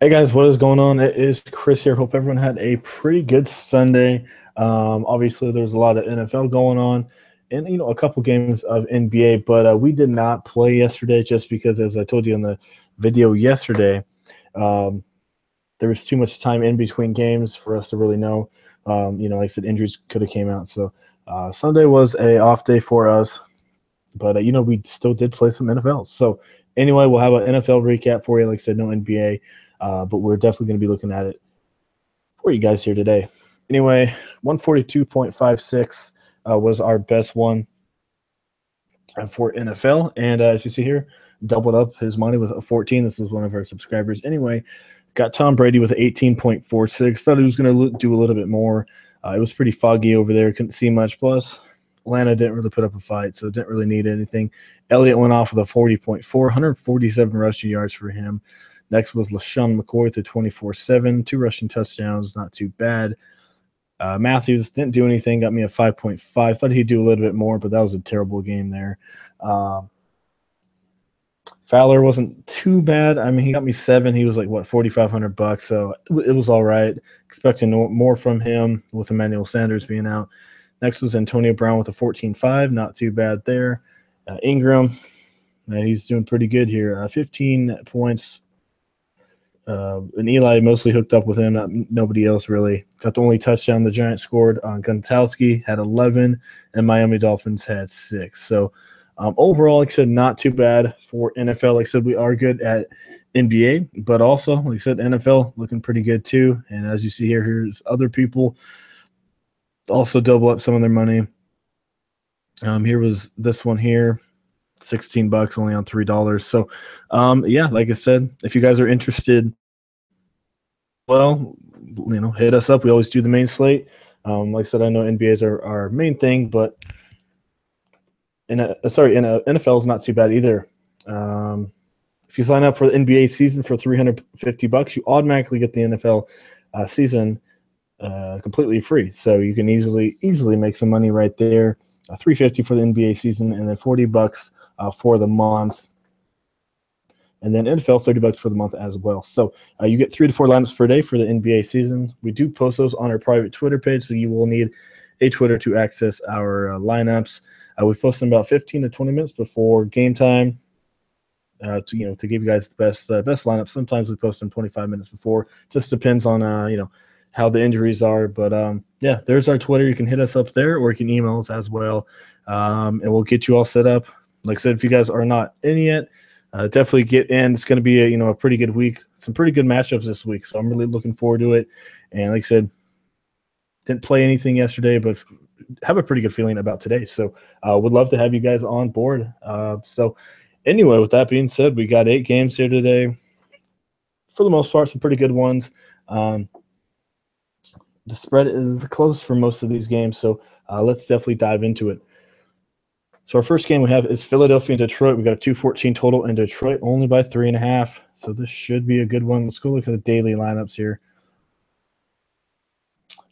Hey guys, what is going on? It is Chris here. Hope everyone had a pretty good Sunday. Obviously, there's a lot of NFL going on, and a couple games of NBA. But we did not play yesterday just because, as I told you in the video yesterday, um, there was too much time in between games for us to really know. Like I said, injuries could have came out. So Sunday was a off day for us, but we still did play some NFL. So anyway, we'll have an NFL recap for you. Like I said, no NBA, but we're definitely going to be looking at it for you guys here today. Anyway, 142.56 was our best one for NFL, and as you see here, doubled up his money with a 14. This is one of our subscribers. Anyway, got Tom Brady with 18.46. Thought he was going to do a little bit more. It was pretty foggy over there. Couldn't see much. Plus, Atlanta didn't really put up a fight, so didn't really need anything. Elliott went off with a 40.4, 147 rushing yards for him. Next was LaShawn McCoy with a 24-7, 2 rushing touchdowns, not too bad. Matthews didn't do anything, got me a 5.5. Thought he'd do a little bit more, but that was a terrible game there. Fowler wasn't too bad. I mean, he got me 7. He was like, what, $4,500, so it was all right. Expecting more from him with Emmanuel Sanders being out. Next was Antonio Brown with a 14.5, not too bad there. Ingram, he's doing pretty good here. 15 points. And Eli mostly hooked up with him, nobody else really. Got the only touchdown the Giants scored on Gronkowski, had 11, and Miami Dolphins had 6. So overall, like I said, not too bad for NFL. Like I said, we are good at NBA, but also, like I said, NFL looking pretty good too. And as you see here, here's other people also double up some of their money. Here was this one here. $16 only on $3. So yeah, like I said, if you guys are interested, well, hit us up. We always do the main slate. Like I said, I know NBA is our main thing, but NFL is not too bad either. If you sign up for the NBA season for $350, you automatically get the NFL season completely free. So you can easily make some money right there. $350 for the NBA season, and then $40 for the month, and then NFL $30 for the month as well. So you get 3 to 4 lineups per day for the NBA season. We do post those on our private Twitter page, so you will need a Twitter to access our lineups. We post them about 15 to 20 minutes before game time to give you guys the best lineup. Sometimes we post them 25 minutes before. Just depends on how the injuries are. But yeah, there's our Twitter. You can hit us up there, or you can email us as well, and we'll get you all set up. Like I said, if you guys are not in yet, definitely get in. It's going to be a pretty good week. Some pretty good matchups this week, so I'm really looking forward to it. And like I said, didn't play anything yesterday, but have a pretty good feeling about today. So would love to have you guys on board. So anyway, with that being said, we got 8 games here today. For the most part, some pretty good ones. The spread is close for most of these games, so let's definitely dive into it. So our first game we have is Philadelphia and Detroit. We got a 214 total in Detroit, only by 3.5. So this should be a good one. Let's go look at the daily lineups here.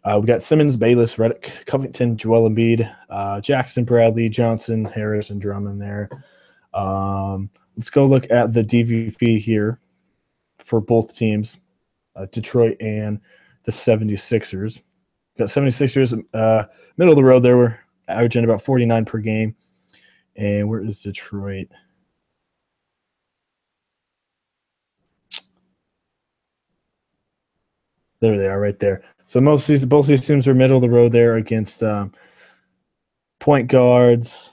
We got Simmons, Bayless, Reddick, Covington, Joel Embiid, Jackson, Bradley, Johnson, Harris, and Drummond there. Let's go look at the DVP here for both teams, Detroit and the 76ers. Got 76ers middle of the road there. We're averaging about 49 per game. And where is Detroit? There they are right there. So both these teams are middle of the road there against point guards.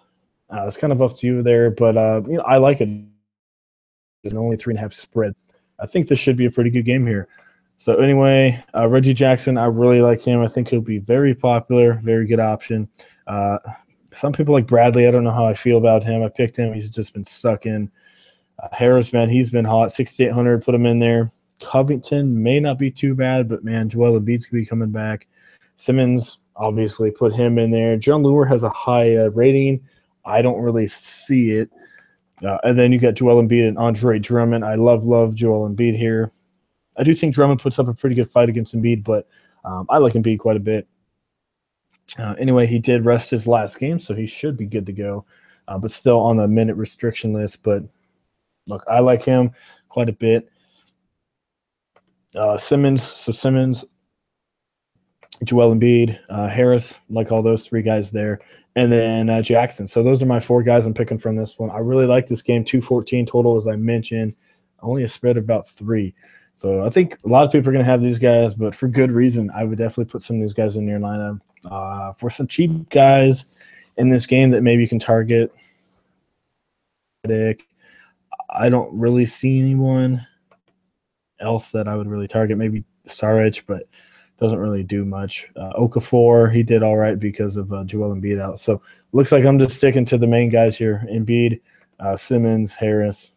It's kind of up to you there, but I like it. There's only 3.5 spread. I think this should be a pretty good game here. So anyway, Reggie Jackson, I really like him. I think he'll be very popular, very good option. Some people like Bradley. I don't know how I feel about him. I picked him. He's just been stuck in. Harris, man, he's been hot. 6,800, put him in there. Covington may not be too bad, but, man, Joel Embiid's going to be coming back. Simmons, obviously, put him in there. John Lure has a high rating. I don't really see it. And then you got Joel Embiid and Andre Drummond. I love Joel Embiid here. I do think Drummond puts up a pretty good fight against Embiid, but I like Embiid quite a bit. Anyway, he did rest his last game, so he should be good to go, but still on the minute restriction list. But, look, I like him quite a bit. Simmons, Joel Embiid, Harris, like all those three guys there, and then Jackson. So those are my four guys I'm picking from this one. I really like this game. 214 total, as I mentioned. Only a spread of about 3. So I think a lot of people are going to have these guys, but for good reason. I would definitely put some of these guys in your lineup. For some cheap guys in this game that maybe you can target, I don't really see anyone else that I would really target. Maybe Saric, but doesn't really do much. Okafor, he did all right because of Joel Embiid out. So looks like I'm just sticking to the main guys here: Embiid, Simmons, Harris,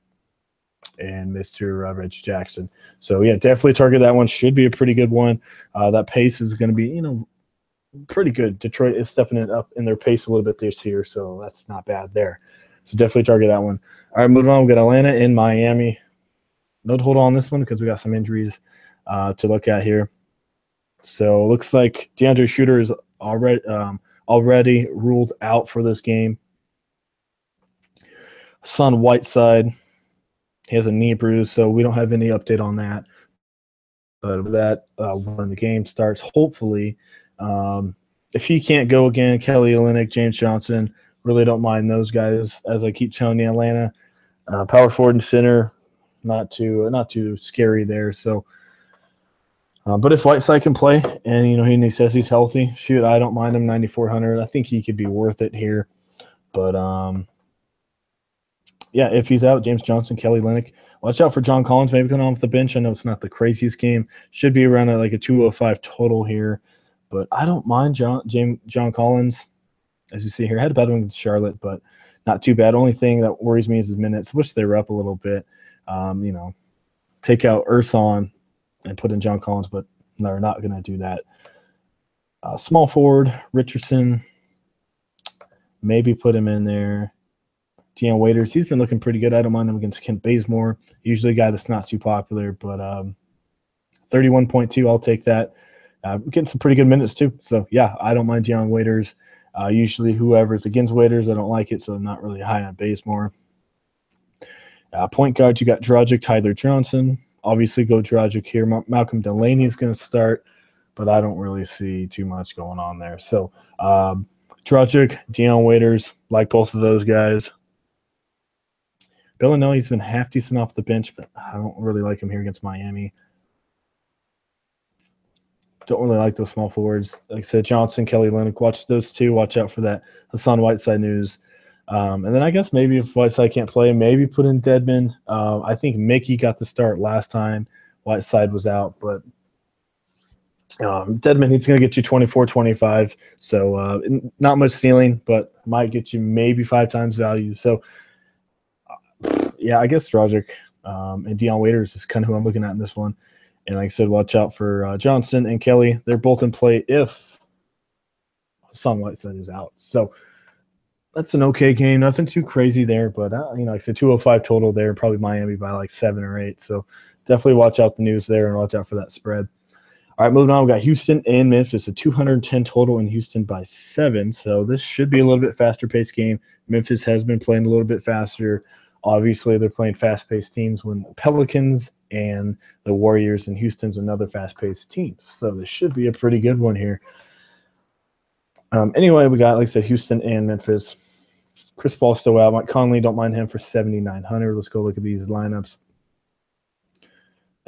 and Mr. Reg Jackson. So yeah, definitely target that one. Should be a pretty good one. That pace is going to be, pretty good. Detroit is stepping it up in their pace a little bit this year, so that's not bad there. So definitely target that one. All right, moving on. We got Atlanta and Miami. No total on this one because we got some injuries to look at here. So it looks like DeAndre Shooter is already ruled out for this game. Hassan Whiteside, he has a knee bruise, so we don't have any update on that. But that when the game starts, hopefully, if he can't go again, Kelly Olynyk, James Johnson, really don't mind those guys. As I keep telling you, Atlanta, power forward and center, not too scary there. So, but if Whiteside can play, and he says he's healthy, shoot, I don't mind him. 9,400. I think he could be worth it here. But yeah, if he's out, James Johnson, Kelly Olynyk. Watch out for John Collins, maybe coming off the bench. I know it's not the craziest game. Should be around like a 205 total here. But I don't mind John Collins, as you see here. Had a bad one against Charlotte, but not too bad. Only thing that worries me is his minutes. Wish they were up a little bit. Take out Ersan and put in John Collins, but they're not going to do that. Small forward, Richardson. Maybe put him in there. Deion Waiters, he's been looking pretty good. I don't mind him against Kent Bazemore. Usually a guy that's not too popular, but 31.2, I'll take that. Getting some pretty good minutes too. So, yeah, I don't mind Deion Waiters. Usually whoever's against Waiters, I don't like it, so I'm not really high on Bazemore. Point guard, you got Dragic, Tyler Johnson. Obviously go Dragic here. Malcolm Delaney is going to start, but I don't really see too much going on there. So, Dragic, Deion Waiters, like both of those guys. Bellinelli's been half decent off the bench, but I don't really like him here against Miami. Don't really like those small forwards. Like I said, Johnson, Kelly Olynyk, watch those two. Watch out for that Hassan Whiteside news. And then I guess maybe if Whiteside can't play, maybe put in Dedmon. I think Mickey got the start last time. Whiteside was out, but Dedmon, he's going to get you 24, 25. So not much ceiling, but might get you maybe 5 times value. So, yeah, I guess Dragic and Deion Waiters is kind of who I'm looking at in this one. And like I said, watch out for Johnson and Kelly. They're both in play if Hassan Whiteside is out. So that's an okay game. Nothing too crazy there, but like I said, 205 total there. Probably Miami by like 7 or 8. So definitely watch out the news there and watch out for that spread. All right, moving on. We got Houston and Memphis. A 210 total in Houston by 7. So this should be a little bit faster paced game. Memphis has been playing a little bit faster. Obviously, they're playing fast-paced teams when the Pelicans and the Warriors and Houston's another fast-paced team. So this should be a pretty good one here. Anyway, we got, like I said, Houston and Memphis. Chris Paul's still out. Mike Conley, don't mind him for 7,900. Let's go look at these lineups.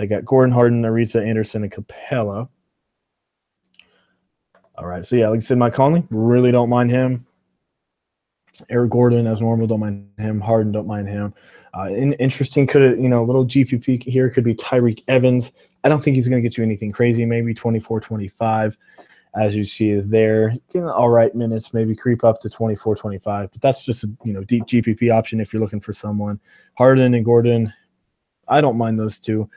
I got Gordon, Harden, Ariza, Anderson, and Capella. All right, so yeah, like I said, Mike Conley, really don't mind him. Eric Gordon, as normal, don't mind him. Harden, don't mind him. Interesting, a little GPP here could be Tyreek Evans. I don't think he's going to get you anything crazy, maybe 24, 25, as you see there. All right minutes, maybe creep up to 24, 25, but that's just a deep GPP option if you're looking for someone. Harden and Gordon, I don't mind those two.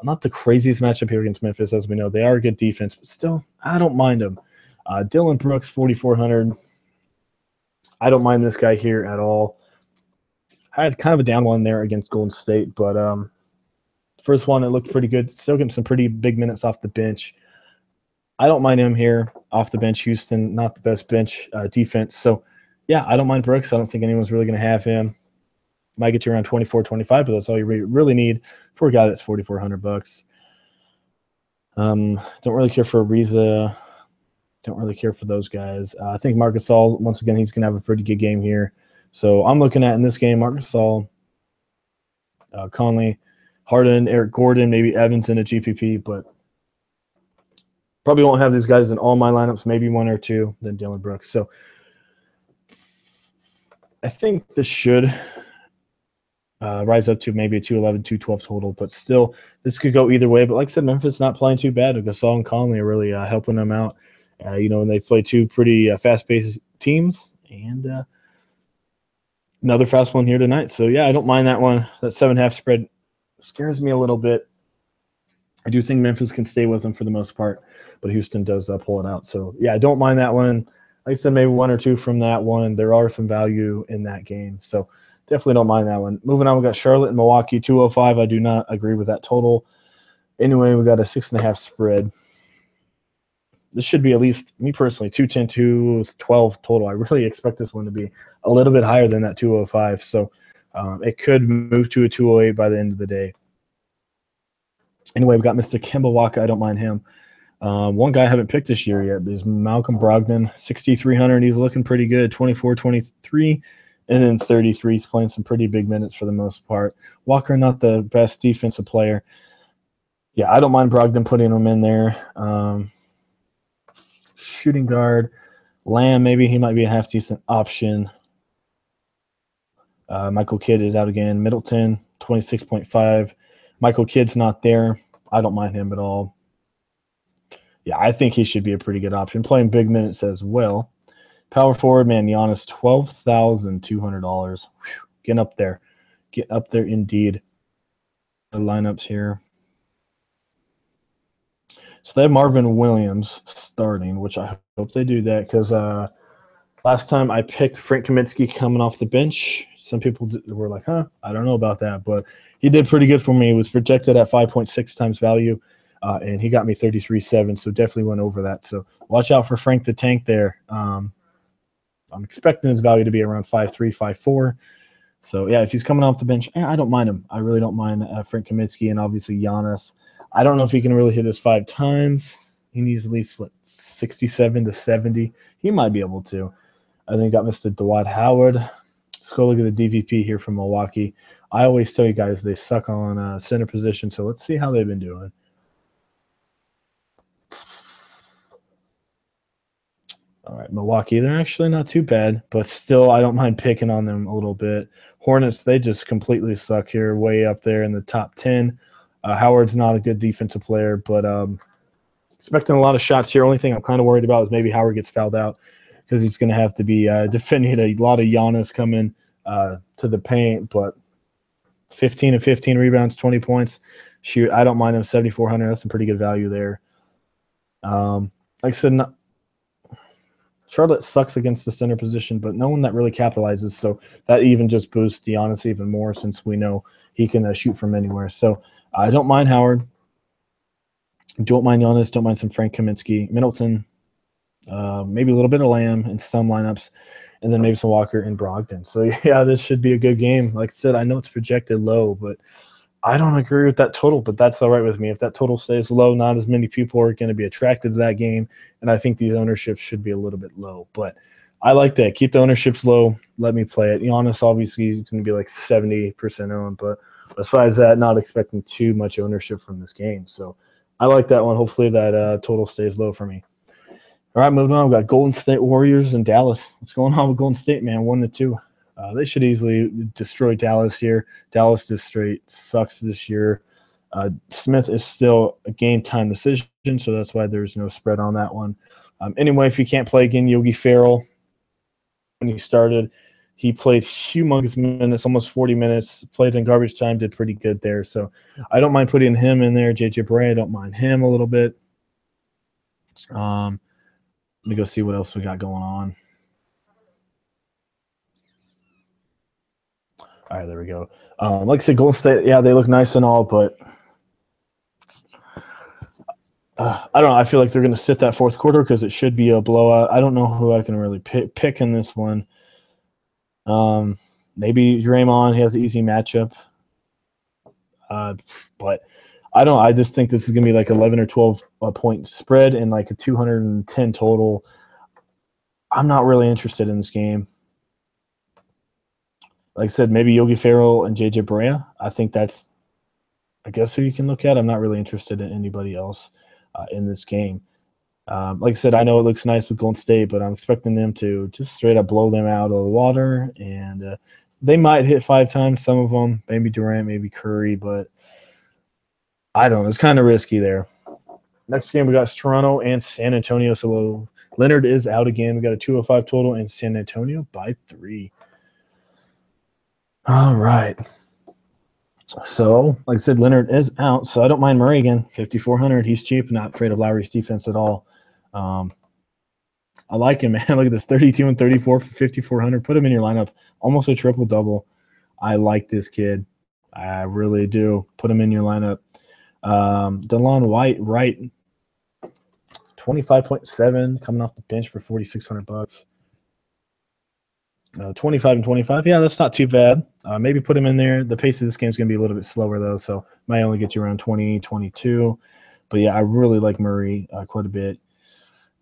Not the craziest matchup here against Memphis, as we know. They are a good defense, but still, I don't mind them. Dylan Brooks, 4,400. I don't mind this guy here at all. I had kind of a down one there against Golden State, but first one, it looked pretty good. Still getting some pretty big minutes off the bench. I don't mind him here off the bench. Houston, not the best bench defense. So, yeah, I don't mind Brooks. I don't think anyone's really going to have him. Might get you around 24, 25, but that's all you really need for a guy that's $4,400. Don't really care for Ariza. Don't really care for those guys. I think Marc Gasol, once again, he's going to have a pretty good game here. So I'm looking at in this game, Marc Gasol, Conley, Harden, Eric Gordon, maybe Evans in a GPP, but probably won't have these guys in all my lineups, maybe one or two, then Dylan Brooks. So I think this should rise up to maybe a 211, 212 total, but still, this could go either way. But like I said, Memphis not playing too bad. Gasol and Conley are really helping them out. And they play two pretty fast-paced teams, and another fast one here tonight. So, yeah, I don't mind that one. That 7.5 spread scares me a little bit. I do think Memphis can stay with them for the most part, but Houston does pull it out. So, yeah, I don't mind that one. Like I said, maybe one or two from that one. There are some value in that game. So, definitely don't mind that one. Moving on, we got Charlotte and Milwaukee, 205. I do not agree with that total. Anyway, we got a 6.5 spread. This should be at least, me personally, 210, 212 total. I really expect this one to be a little bit higher than that 205. So it could move to a 208 by the end of the day. Anyway, we got Mr. Kemba Walker. I don't mind him. One guy I haven't picked this year yet is Malcolm Brogdon, 6,300. He's looking pretty good, 24, 23, and then 33. He's playing some pretty big minutes for the most part. Walker, not the best defensive player. Yeah, I don't mind Brogdon putting him in there. Shooting guard, Lamb, maybe he might be a half-decent option. Michael Kidd is out again. Middleton, 26.5. Michael Kidd's not there. I don't mind him at all. Yeah, I think he should be a pretty good option. Playing big minutes as well. Power forward, man, Giannis, $12,200. Get up there. Get up there indeed. The lineups here. So they have Marvin Williams starting, which I hope they do that because last time I picked Frank Kaminsky coming off the bench. Some people were like, I don't know about that. But he did pretty good for me. He was projected at 5.6 times value, and he got me 33.7, so definitely went over that. So watch out for Frank the Tank there. I'm expecting his value to be around 5.3, 5.4. So, yeah, if he's coming off the bench, I don't mind him. I really don't mind Frank Kaminsky and obviously Giannis. I don't know if he can really hit his 5 times. He needs at least, 67 to 70. He might be able to. I think got Mr. Dwight Howard. Let's go look at the DVP here from Milwaukee. I always tell you guys they suck on center position, so let's see how they've been doing. All right, Milwaukee, they're actually not too bad, but still I don't mind picking on them a little bit. Hornets, they just completely suck here, way up there in the top 10. Howard's not a good defensive player, but expecting a lot of shots here. Only thing I'm kind of worried about is maybe Howard gets fouled out because he's going to have to be defending a lot of Giannis coming to the paint. But 15 and 15 rebounds, 20 points. Shoot, I don't mind him, 7,400. That's some pretty good value there. Like I said, Charlotte sucks against the center position, but no one that really capitalizes. So that even just boosts Giannis even more since we know he can shoot from anywhere. So I don't mind Howard. Don't mind Giannis. Don't mind some Frank Kaminsky. Middleton, maybe a little bit of Lamb in some lineups, and then maybe some Walker and Brogdon. So, yeah, this should be a good game. Like I said, I know it's projected low, but I don't agree with that total, but that's all right with me. If that total stays low, not as many people are going to be attracted to that game, and I think these ownerships should be a little bit low. But I like that. Keep the ownerships low. Let me play it. Giannis obviously is going to be like 70% owned, but besides that, not expecting too much ownership from this game. So I like that one. Hopefully that total stays low for me. All right, moving on. We've got Golden State Warriors and Dallas. What's going on with Golden State, man? 1-2. They should easily destroy Dallas here. Dallas just straight sucks this year. Smith is still a game time decision, so that's why there's no spread on that one. Anyway, if you can't play again, Yogi Ferrell, when he started, he played humongous minutes, almost 40 minutes, played in garbage time, did pretty good there. So I don't mind putting him in there. JJ Barea, I don't mind him a little bit. Let me go see what else we got going on. All right, there we go. Like I said, Golden State, yeah, they look nice and all, but I don't know. I feel like they're going to sit that fourth quarter because it should be a blowout. I don't know who I can really pick in this one. Maybe Draymond, he has an easy matchup. But I don't. I just think this is gonna be like 11 or 12 point spread and like a 210 total. I'm not really interested in this game. Like I said, maybe Yogi Ferrell and JJ Barea. I think that's, I guess, who you can look at. I'm not really interested in anybody else in this game. Like I said, I know it looks nice with Golden State, but I'm expecting them to just straight up blow them out of the water. And they might hit 5 times, some of them, maybe Durant, maybe Curry, but I don't know. It's kind of risky there. Next game, we got Toronto and San Antonio. So Leonard is out again. We got a 205 total in San Antonio by 3. All right. So, like I said, Leonard is out, so I don't mind Murray again. 5,400. He's cheap. Not afraid of Lowry's defense at all. I like him, man. Look at this, 32 and 34 for 5,400. Put him in your lineup. Almost a triple-double. I like this kid. I really do. Put him in your lineup. DeLon White, right, 25.7, coming off the bench for $4,600. 25 and 25. Yeah, that's not too bad. Maybe put him in there. The pace of this game is going to be a little bit slower, though, so might only get you around 20, 22. But, yeah, I really like Murray quite a bit.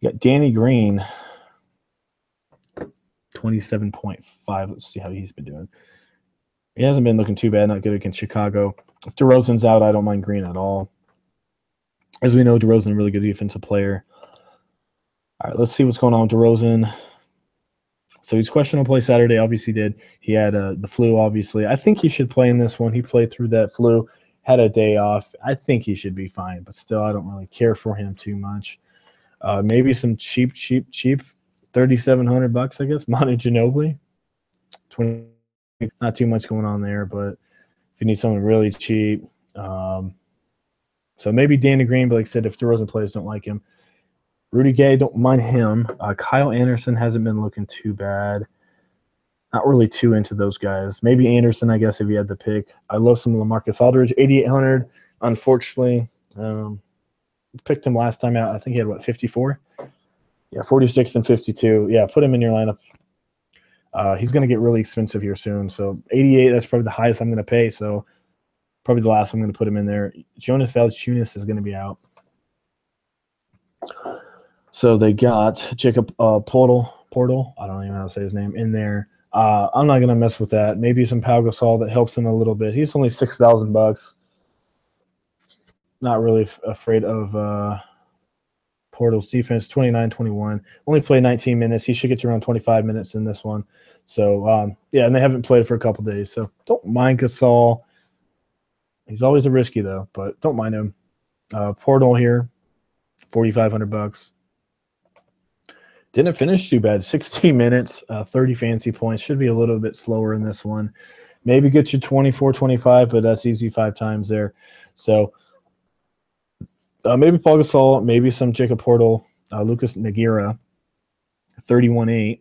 You got Danny Green, 27.5. Let's see how he's been doing. He hasn't been looking too bad, not good against Chicago. If DeRozan's out, I don't mind Green at all. As we know, DeRozan a really good defensive player. All right, let's see what's going on with DeRozan. So he's questionable to play Saturday. Obviously did. He had the flu, obviously. I think he should play in this one. He played through that flu, had a day off. I think he should be fine, but still I don't really care for him too much. Maybe some cheap, $3,700, I guess. Monte Ginobili. 20, not too much going on there, but if you need someone really cheap. So maybe Danny Green, but like I said, if DeRozan plays, don't like him. Rudy Gay, don't mind him. Kyle Anderson hasn't been looking too bad. Not really too into those guys. Maybe Anderson, I guess, if you had to pick. I love some of LaMarcus Aldridge, 8,800. Unfortunately, picked him last time out. I think he had, what, 54? Yeah, 46 and 52. Yeah, put him in your lineup. He's going to get really expensive here soon. So 88, that's probably the highest I'm going to pay. So probably the last I'm going to put him in there. Jonas Valanciunas is going to be out. So they got Jacob Portal. I don't even know how to say his name in there. I'm not going to mess with that. Maybe some Pau Gasol that helps him a little bit. He's only $6,000. Not really afraid of Portal's defense. 29-21. Only played 19 minutes. He should get to around 25 minutes in this one. So, yeah, and they haven't played for a couple days. So don't mind Gasol. He's always a risky, though, but don't mind him. Portal here, $4,500. Didn't finish too bad. 16 minutes, 30 fancy points. Should be a little bit slower in this one. Maybe get you 24, 25, but that's easy 5 times there. So maybe Paul Gasol, maybe some Jacob Portal, Lucas Nogueira, 31.8.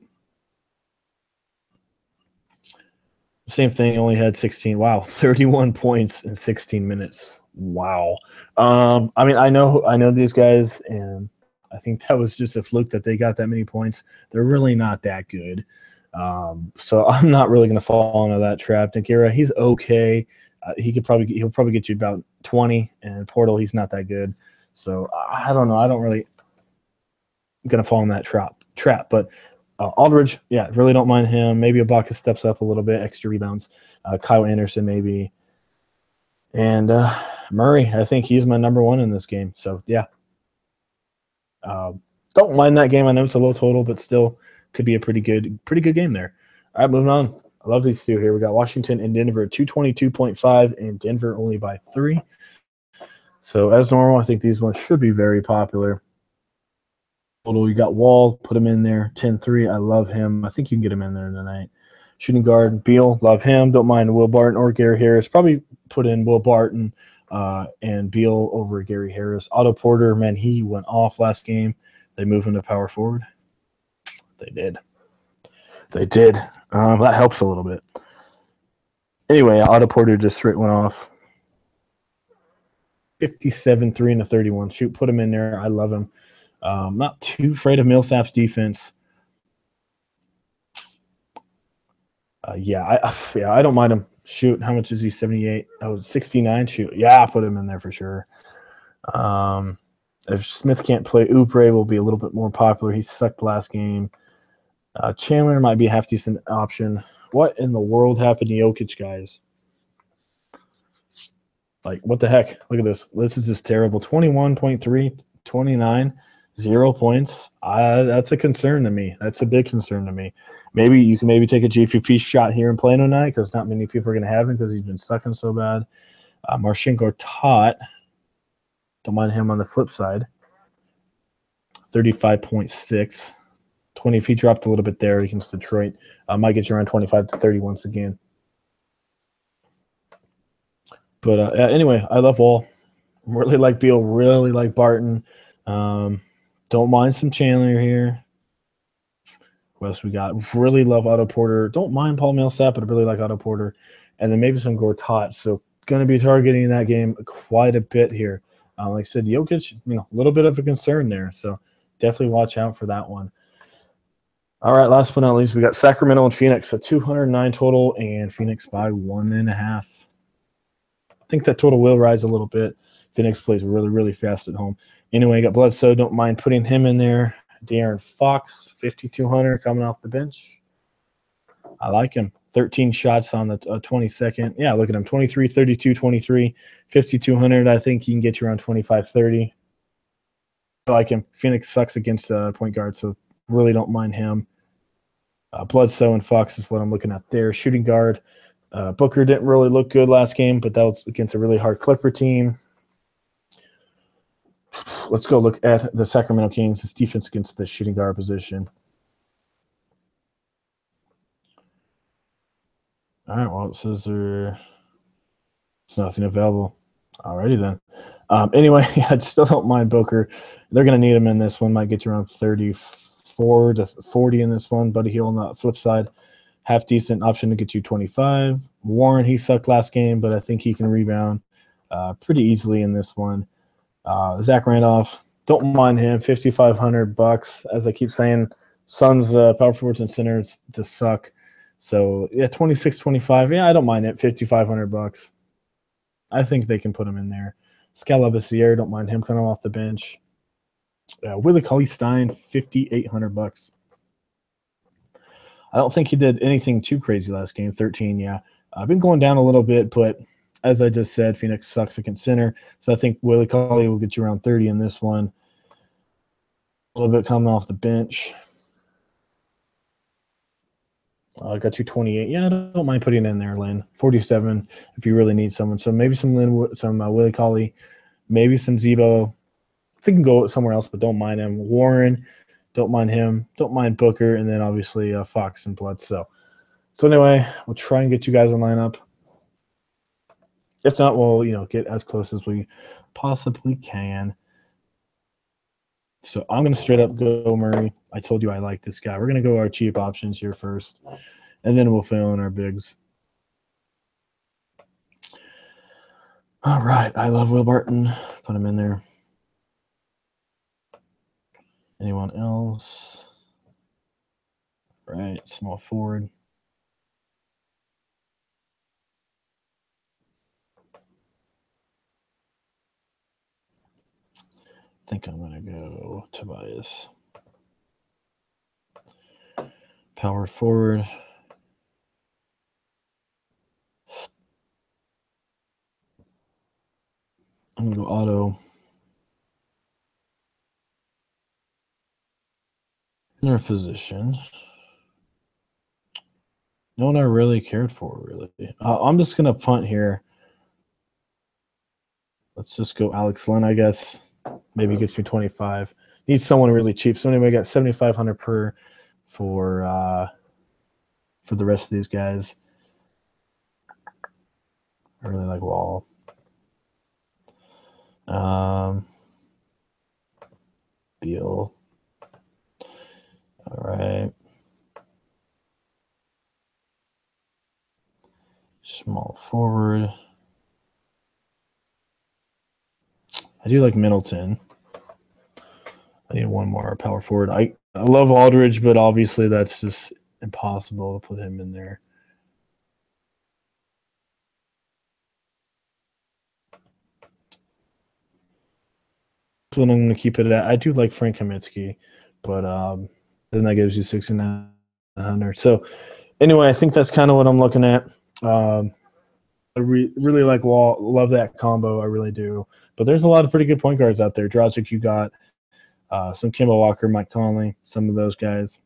Same thing, only had 16. Wow, 31 points in 16 minutes. Wow. I mean, I know these guys, and I think that was just a fluke that they got that many points. They're really not that good. So I'm not really going to fall into that trap. Nogueira, he's okay. He'll probably get you about 20, and Portal, he's not that good. So I don't know. I don't really going to fall in that trap. But Aldridge, yeah, really don't mind him. Maybe Ibaka steps up a little bit, extra rebounds. Kyle Anderson maybe. And Murray, I think he's my number 1 in this game. So, yeah. Don't mind that game. I know it's a low total, but still could be a pretty good game there. All right, moving on. I love these two here. We got Washington and Denver, 222.5, and Denver only by 3. So, as normal, I think these ones should be very popular. You got Wall, put him in there, 10-3. I love him. I think you can get him in there tonight. Shooting guard, Beal, love him. Don't mind Will Barton or Gary Harris. Probably put in Will Barton and Beal over Gary Harris. Otto Porter, man, he went off last game. They moved him to power forward. They did. That helps a little bit. Anyway, Otto Porter just straight went off. 57, 3 and a 31. Shoot, put him in there. I love him. Not too afraid of Millsap's defense. I don't mind him. Shoot, how much is he? 78. Oh, 69. Shoot, yeah, I'll put him in there for sure. If Smith can't play, Oubre will be a little bit more popular. He sucked last game. Chandler might be a half decent option. What in the world happened to Jokic, guys? Like, what the heck? Look at this. This is just terrible. 21.3, 29, 0 points. That's a concern to me. That's a big concern to me. Maybe you can take a JPP shot here in Plano tonight because not many people are going to have him because he's been sucking so bad. Marcin Gortat. Don't mind him on the flip side. 35.6. 20 if he dropped a little bit there against Detroit. Might get you around 25 to 30 once again. But anyway, I love Wall. Really like Beal. Really like Barton. Don't mind some Chandler here. What else we got? Really love Otto Porter. Don't mind Paul Millsap, but I really like Otto Porter. And then maybe some Gortat. So going to be targeting that game quite a bit here. Like I said, Jokic, a little bit of a concern there. So definitely watch out for that one. All right, last but not least, we got Sacramento and Phoenix. So 209 total, and Phoenix by 1.5. I think that total will rise a little bit. Phoenix plays really, really fast at home. Anyway, got Bledsoe. Don't mind putting him in there. De'Aaron Fox, 5,200 coming off the bench. I like him. 13 shots on the 22nd. Yeah, look at him. 23, 32, 23, 5,200. I think he can get you around 25, 30. I like him. Phoenix sucks against point guard, so really don't mind him. Bledsoe and Fox is what I'm looking at there. Shooting guard. Booker didn't really look good last game, but that was against a really hard Clipper team. Let's go look at the Sacramento Kings, this defense against the shooting guard position. All right, well, it says there's nothing available. Alrighty then. Anyway, I still don't mind Booker. They're going to need him in this one. Might get you around 34 to 40 in this one. Buddy Hield on the flip side. Half decent option to get you 25. Warren, he sucked last game, but I think he can rebound pretty easily in this one. Zach Randolph, don't mind him. $5,500. As I keep saying, Suns power forwards and centers just suck. So yeah, 26, 25. Yeah, I don't mind it. $5,500. I think they can put him in there. Scalabissiere, don't mind him coming off the bench. Willie Cauley-Stein, $5,800. I don't think he did anything too crazy last game. 13, yeah. I've been going down a little bit, but as I just said, Phoenix sucks against center. So I think Willie Cauley will get you around 30 in this one. A little bit coming off the bench. I got you 28. Yeah, I don't mind putting it in there, Lynn. 47 if you really need someone. So maybe some Willie Cauley, maybe some Zebo. I think you can go somewhere else, but don't mind him. Warren, don't mind him. Don't mind Booker, and then obviously Fox and Bledsoe. So anyway, we'll try and get you guys a lineup. If not, we'll get as close as we possibly can. So I'm going to straight up go Murray. I told you I like this guy. We're going to go our cheap options here first, and then we'll fill in our bigs. All right. I love Will Barton. Put him in there. Anyone else? All right. Small forward. I think I'm going to go Tobias. Power forward. I'm going to go Otto. In our position. No one I really cared for, really. I'm just going to punt here. Let's just go Alex Len, I guess. Maybe he gets me 25. Need someone really cheap. So anyway, I got 7,500 per for the rest of these guys. I really like Wall. Beal. All right. Small forward. I do like Middleton. I need one more power forward. I love Aldridge, but obviously that's just impossible to put him in there. what I'm going to keep it at. I do like Frank Kaminsky, but then that gives you 6,900. So anyway, I think that's kind of what I'm looking at. I really like Wall. Love that combo. I really do. But there's a lot of pretty good point guards out there. Dragic, you got some Kemba Walker, Mike Conley, some of those guys,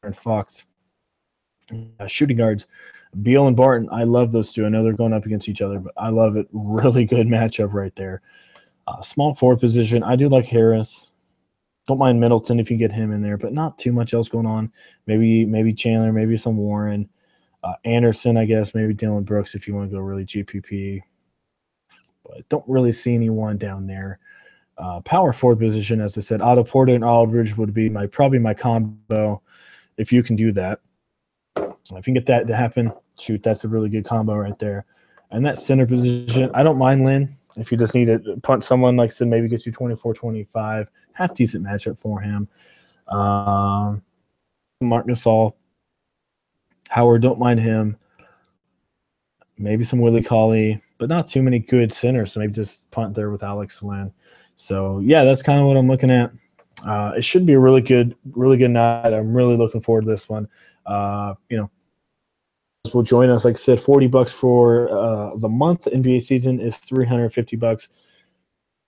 and Fox. Shooting guards, Beal and Barton. I love those two. I know they're going up against each other, but I love it. Really good matchup right there. Small forward position, I do like Harris. Don't mind Middleton if you get him in there, but not too much else going on. Maybe Chandler, maybe some Warren. Anderson, I guess, maybe Dylan Brooks if you want to go really GPP. But don't really see anyone down there. Power forward position, as I said, Otto Porter and Aldridge would be probably my combo if you can do that. If you can get that to happen, shoot, that's a really good combo right there. And that center position, I don't mind Lynn. If you just need to punt someone, like I said, maybe get you 24-25, half decent matchup for him. Marc Gasol, Howard, don't mind him. Maybe some Willie Cauley, but not too many good centers. So maybe just punt there with Alex Lynn. So yeah, that's kind of what I'm looking at. It should be a really good night. I'm really looking forward to this one. Will join us. Like I said, $40 for the month. The NBA season is $350.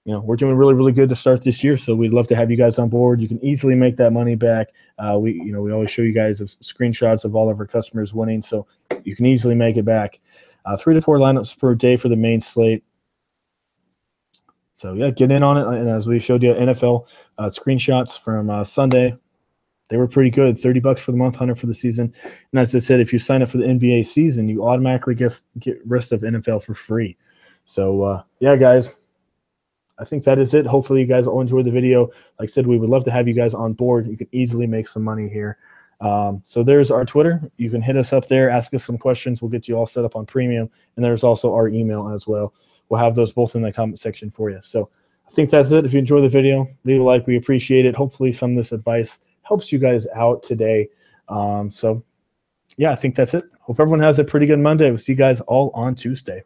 We're doing really good to start this year, so we'd love to have you guys on board. You can easily make that money back. We always show you guys screenshots of all of our customers winning, so you can easily make it back. 3 to 4 lineups per day for the main slate. So yeah, get in on it. And as we showed you, NFL screenshots from Sunday. They were pretty good. $30 for the month, $100 for the season. And as I said, if you sign up for the NBA season, you automatically get rest of NFL for free. So yeah, guys, I think that is it. Hopefully you guys all enjoyed the video. Like I said, we would love to have you guys on board. You can easily make some money here. So there's our Twitter. You can hit us up there, ask us some questions. We'll get you all set up on premium. And there's also our email as well. We'll have those both in the comment section for you. So I think that's it. If you enjoy the video, leave a like. We appreciate it. Hopefully some of this advice helps you guys out today. So yeah, I think that's it. Hope everyone has a pretty good Monday. We'll see you guys all on Tuesday.